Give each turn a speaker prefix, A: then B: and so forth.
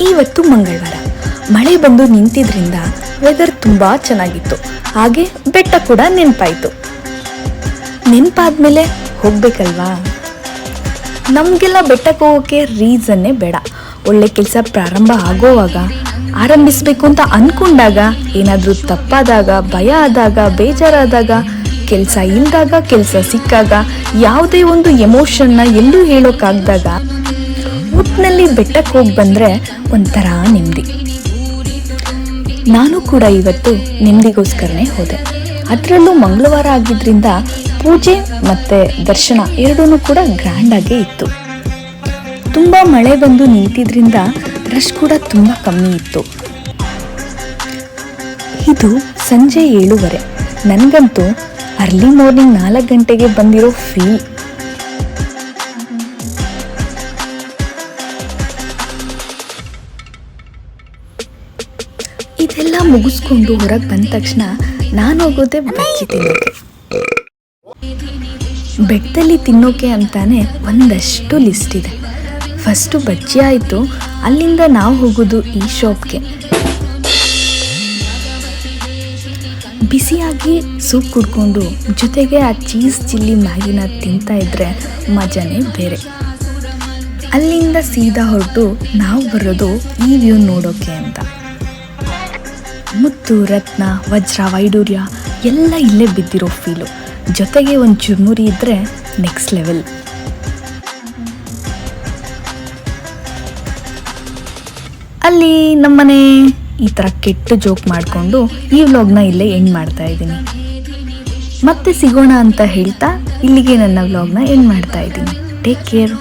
A: ಇವತ್ತು ಮಂಗಳವಾರ, ಮಳೆ ಬಂದು ನಿಂತಿದ್ರಿಂದ ವೆದರ್ ತುಂಬ ಚೆನ್ನಾಗಿತ್ತು. ಹಾಗೆ ಬೆಟ್ಟ ಕೂಡ ನೆನಪಾಯಿತು. ನೆನಪಾದ್ಮೇಲೆ ಹೋಗ್ಬೇಕಲ್ವಾ? ನಮಗೆಲ್ಲ ಬೆಟ್ಟಕ್ಕೆ ಹೋಗೋಕ್ಕೆ ರೀಸನ್ನೇ ಬೇಡ. ಒಳ್ಳೆ ಕೆಲಸ ಪ್ರಾರಂಭ ಆಗೋವಾಗ, ಆರಂಭಿಸಬೇಕು ಅಂತ ಅಂದ್ಕೊಂಡಾಗ, ಏನಾದರೂ ತಪ್ಪಾದಾಗ, ಭಯ ಆದಾಗ, ಬೇಜಾರಾದಾಗ, ಕೆಲಸ ಇಲ್ದಾಗ, ಕೆಲಸ ಸಿಕ್ಕಾಗ, ಯಾವುದೇ ಒಂದು ಎಮೋಷನ್ನ ಎಲ್ಲೂ ಹೇಳೋಕ್ಕಾಗ್ದಾಗ ಒಟ್ಟಿನಲ್ಲಿ ಬೆಟ್ಟಕ್ಕೆ ಹೋಗಿ ಬಂದರೆ ಒಂಥರ ನೆಮ್ಮದಿ. ನಾನು ಕೂಡ ಇವತ್ತು ನೆಮ್ಮದಿಗೋಸ್ಕರನೇ ಹೋದೆ. ಅದರಲ್ಲೂ ಮಂಗಳವಾರ ಆಗಿದ್ದರಿಂದ ಪೂಜೆ ಮತ್ತು ದರ್ಶನ ಎರಡೂ ಕೂಡ ಗ್ರ್ಯಾಂಡಾಗೇ ಇತ್ತು. ತುಂಬ ಮಳೆ ಬಂದು ನಿಂತಿದ್ರಿಂದ ರಶ್ ಕೂಡ ತುಂಬ ಕಮ್ಮಿ ಇತ್ತು. ಇದು ಸಂಜೆ 7:30. ನನಗಂತೂ ಅರ್ಲಿ ಮಾರ್ನಿಂಗ್ 4 ಗಂಟೆಗೆ ಬಂದಿರೋ ಫೀಲ್. ಇದೆಲ್ಲ ಮುಗಿಸ್ಕೊಂಡು ಹೊರಗೆ ಬಂದ ತಕ್ಷಣ ನಾನು ಹೋಗೋದೆ ಬಜ್ಜಿ ತಿನ್ನೋಕೆ. ಬೆಟ್ಟದಲ್ಲಿ ತಿನ್ನೋಕೆ ಅಂತಾನೆ ಒಂದಷ್ಟು ಲಿಸ್ಟ್ ಇದೆ. ಫಸ್ಟು ಬಜ್ಜಿ ಆಯಿತು, ಅಲ್ಲಿಂದ ನಾವು ಹೋಗೋದು ಈ ಶಾಪ್ಗೆ. ಬಿಸಿಯಾಗಿ ಸೂಪ್ ಕುಡ್ಕೊಂಡು ಜೊತೆಗೆ ಆ ಚೀಸ್ ಚಿಲ್ಲಿ ಮ್ಯಾಗಿನ ತಿಂತಾ ಇದ್ರೆ ಮಜಾನೇ ಬೇರೆ. ಅಲ್ಲಿಂದ ಸೀದಾ ಹೊರಟು ನಾವು ಬರೋದು ಈ ವ್ಯೂ ನೋಡೋಕೆ ಅಂತ. ಮುತ್ತು, ರತ್ನ, ವಜ್ರ, ವೈಡೂರ್ಯ ಎಲ್ಲ ಇಲ್ಲೇ ಬಿದ್ದಿರೋ ಫೀಲು. ಜೊತೆಗೆ ಒಂದು ಚುರ್ಮುರಿ ಇದ್ದರೆ ನೆಕ್ಸ್ಟ್ ಲೆವೆಲ್. ಅಲ್ಲಿ ನಮ್ಮನೆ ಈ ಥರ ಕೆಟ್ಟ ಜೋಕ್ ಮಾಡಿಕೊಂಡು ಈ ವ್ಲಾಗ್ನ ಇಲ್ಲೇ ಎಂಡ್ ಮಾಡ್ತಾ ಇದ್ದೀನಿ. ಮತ್ತೆ ಸಿಗೋಣ ಅಂತ ಹೇಳ್ತಾ ಇಲ್ಲಿಗೆ ನನ್ನ ವ್ಲಾಗ್ನ ಎಂಡ್ ಮಾಡ್ತಾ ಇದ್ದೀನಿ. Take care.